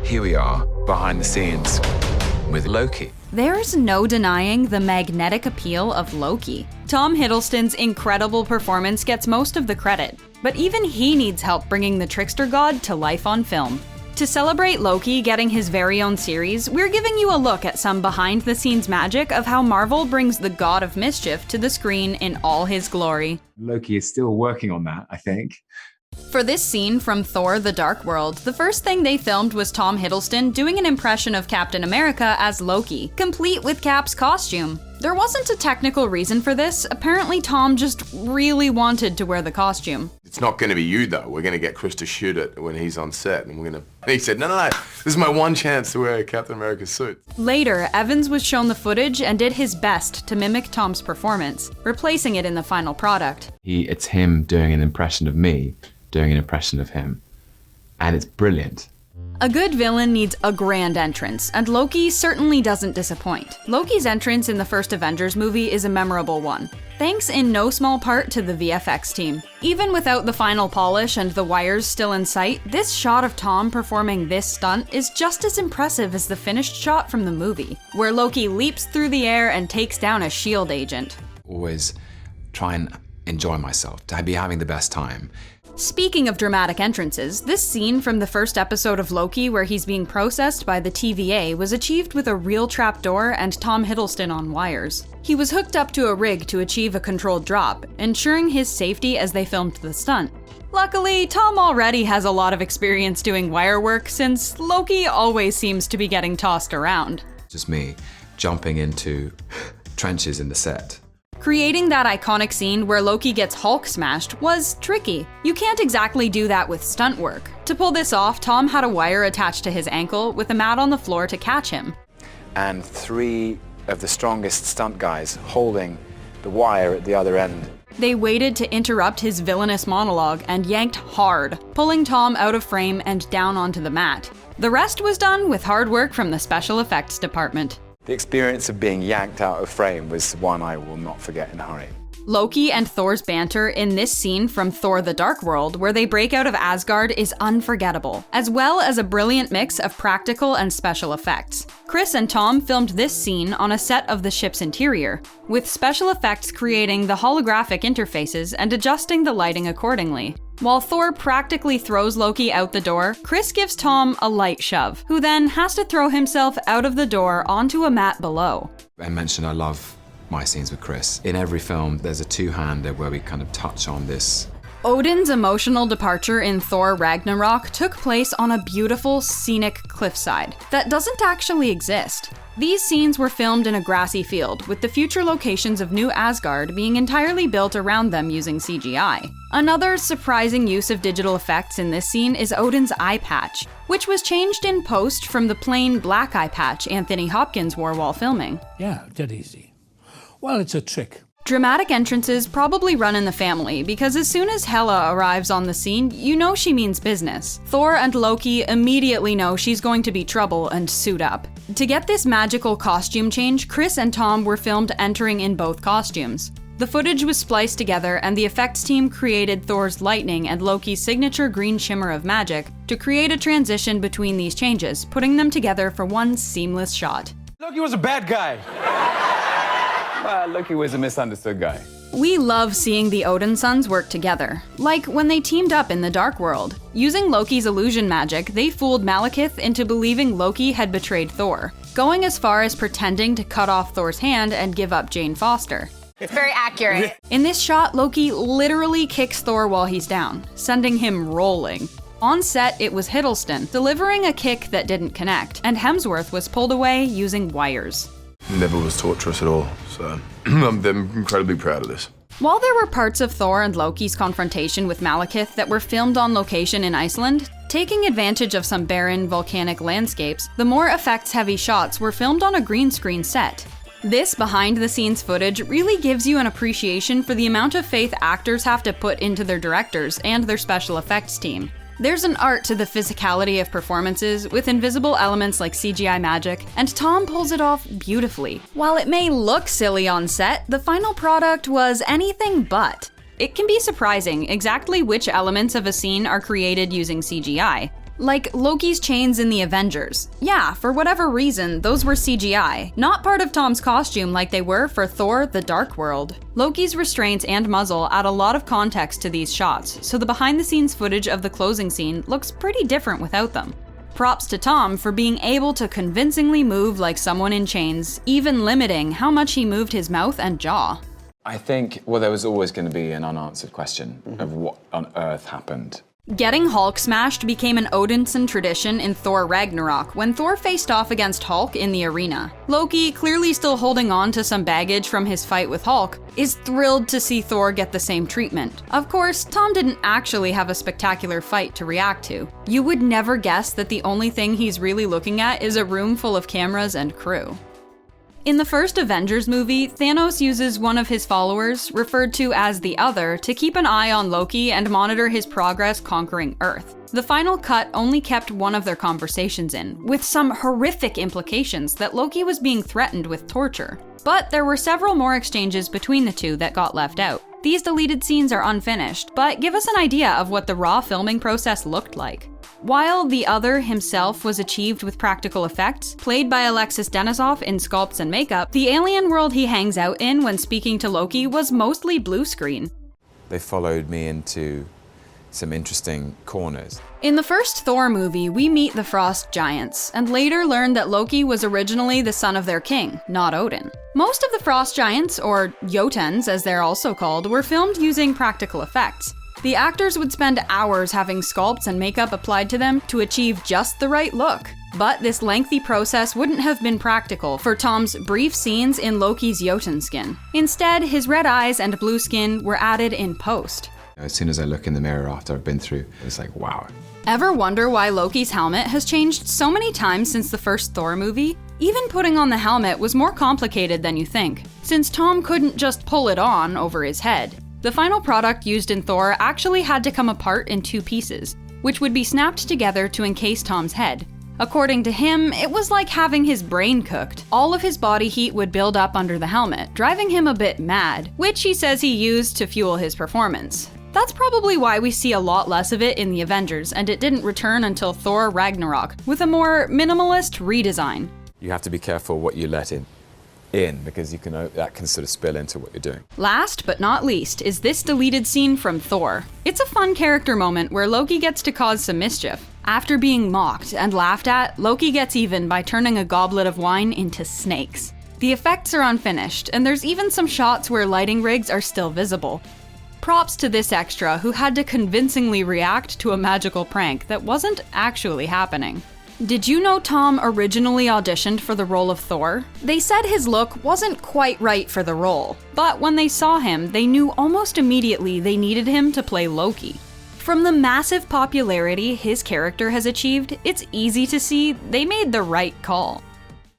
here we are, behind the scenes, with Loki. There's no denying the magnetic appeal of Loki. Tom Hiddleston's incredible performance gets most of the credit, but even he needs help bringing the Trickster god to life on film. To celebrate Loki getting his very own series, we're giving you a look at some behind-the-scenes magic of how Marvel brings the God of Mischief to the screen in all his glory. Loki is still working on that, I think. For this scene from Thor: The Dark World, the first thing they filmed was Tom Hiddleston doing an impression of Captain America as Loki, complete with Cap's costume. There wasn't a technical reason for this. Apparently Tom just really wanted to wear the costume. It's not going to be you though. We're going to get Chris to shoot it when he's on set, and he said, no, this is my one chance to wear Captain America's suit. Later, Evans was shown the footage and did his best to mimic Tom's performance, replacing it in the final product. It's him doing an impression of me, doing an impression of him. And it's brilliant. A good villain needs a grand entrance, and Loki certainly doesn't disappoint. Loki's entrance in the first Avengers movie is a memorable one, thanks in no small part to the VFX team. Even without the final polish and the wires still in sight, this shot of Tom performing this stunt is just as impressive as the finished shot from the movie, where Loki leaps through the air and takes down a S.H.I.E.L.D. agent. Always try and enjoy myself, to be having the best time. Speaking of dramatic entrances, this scene from the first episode of Loki where he's being processed by the TVA was achieved with a real trapdoor and Tom Hiddleston on wires. He was hooked up to a rig to achieve a controlled drop, ensuring his safety as they filmed the stunt. Luckily, Tom already has a lot of experience doing wire work since Loki always seems to be getting tossed around. Just me jumping into trenches in the set. Creating that iconic scene where Loki gets Hulk smashed was tricky. You can't exactly do that with stunt work. To pull this off, Tom had a wire attached to his ankle with a mat on the floor to catch him. And 3 of the strongest stunt guys holding the wire at the other end. They waited to interrupt his villainous monologue and yanked hard, pulling Tom out of frame and down onto the mat. The rest was done with hard work from the special effects department. The experience of being yanked out of frame was one I will not forget in a hurry. Loki and Thor's banter in this scene from Thor: The Dark World, where they break out of Asgard, is unforgettable, as well as a brilliant mix of practical and special effects. Chris and Tom filmed this scene on a set of the ship's interior, with special effects creating the holographic interfaces and adjusting the lighting accordingly. While Thor practically throws Loki out the door, Chris gives Tom a light shove, who then has to throw himself out of the door onto a mat below. I mentioned I love my scenes with Chris. In every film, there's a two-hander where we kind of touch on this. Odin's emotional departure in Thor Ragnarok took place on a beautiful, scenic cliffside that doesn't actually exist. These scenes were filmed in a grassy field, with the future locations of New Asgard being entirely built around them using CGI. Another surprising use of digital effects in this scene is Odin's eye patch, which was changed in post from the plain black eye patch Anthony Hopkins wore while filming. Yeah, dead easy. Well, it's a trick. Dramatic entrances probably run in the family, because as soon as Hela arrives on the scene, you know she means business. Thor and Loki immediately know she's going to be trouble and suit up. To get this magical costume change, Chris and Tom were filmed entering in both costumes. The footage was spliced together, and the effects team created Thor's lightning and Loki's signature green shimmer of magic to create a transition between these changes, putting them together for one seamless shot. Loki was a bad guy. Loki was a misunderstood guy. We love seeing the Odin sons work together, like when they teamed up in the Dark World. Using Loki's illusion magic, they fooled Malekith into believing Loki had betrayed Thor, going as far as pretending to cut off Thor's hand and give up Jane Foster. It's very accurate. In this shot, Loki literally kicks Thor while he's down, sending him rolling. On set, it was Hiddleston, delivering a kick that didn't connect, and Hemsworth was pulled away using wires. Never was torturous at all, so I'm incredibly proud of this. While there were parts of Thor and Loki's confrontation with Malekith that were filmed on location in Iceland, taking advantage of some barren, volcanic landscapes, the more effects-heavy shots were filmed on a green screen set. This behind-the-scenes footage really gives you an appreciation for the amount of faith actors have to put into their directors and their special effects team. There's an art to the physicality of performances, with invisible elements like CGI magic, and Tom pulls it off beautifully. While it may look silly on set, the final product was anything but. It can be surprising exactly which elements of a scene are created using CGI. Like Loki's chains in the Avengers. Yeah, for whatever reason, those were CGI, not part of Tom's costume like they were for Thor: The Dark World. Loki's restraints and muzzle add a lot of context to these shots, so the behind-the-scenes footage of the closing scene looks pretty different without them. Props to Tom for being able to convincingly move like someone in chains, even limiting how much he moved his mouth and jaw. I think, well, there was always going to be an unanswered question of what on earth happened. Getting Hulk smashed became an Odinson tradition in Thor Ragnarok when Thor faced off against Hulk in the arena. Loki, clearly still holding on to some baggage from his fight with Hulk, is thrilled to see Thor get the same treatment. Of course, Tom didn't actually have a spectacular fight to react to. You would never guess that the only thing he's really looking at is a room full of cameras and crew. In the first Avengers movie, Thanos uses one of his followers, referred to as the Other, to keep an eye on Loki and monitor his progress conquering Earth. The final cut only kept one of their conversations in, with some horrific implications that Loki was being threatened with torture. But there were several more exchanges between the two that got left out. These deleted scenes are unfinished, but give us an idea of what the raw filming process looked like. While the Other himself was achieved with practical effects, played by Alexis Denisov in sculpts and makeup, the alien world he hangs out in when speaking to Loki was mostly blue screen. They followed me into some interesting corners. In the first Thor movie, we meet the Frost Giants, and later learn that Loki was originally the son of their king, not Odin. Most of the Frost Giants, or Jotuns as they're also called, were filmed using practical effects. The actors would spend hours having sculpts and makeup applied to them to achieve just the right look. But this lengthy process wouldn't have been practical for Tom's brief scenes in Loki's Jotun skin. Instead, his red eyes and blue skin were added in post. As soon as I look in the mirror after I've been through, it's like, wow. Ever wonder why Loki's helmet has changed so many times since the first Thor movie? Even putting on the helmet was more complicated than you think, since Tom couldn't just pull it on over his head. The final product used in Thor actually had to come apart in two pieces, which would be snapped together to encase Tom's head. According to him, it was like having his brain cooked. All of his body heat would build up under the helmet, driving him a bit mad, which he says he used to fuel his performance. That's probably why we see a lot less of it in the Avengers, and it didn't return until Thor Ragnarok, with a more minimalist redesign. You have to be careful what you let in because that can sort of spill into what you're doing. Last but not least is this deleted scene from Thor. It's a fun character moment where Loki gets to cause some mischief. After being mocked and laughed at, Loki gets even by turning a goblet of wine into snakes. The effects are unfinished, and there's even some shots where lighting rigs are still visible. Props to this extra who had to convincingly react to a magical prank that wasn't actually happening. Did you know Tom originally auditioned for the role of Thor? They said his look wasn't quite right for the role, but when they saw him, they knew almost immediately they needed him to play Loki. From the massive popularity his character has achieved, it's easy to see they made the right call.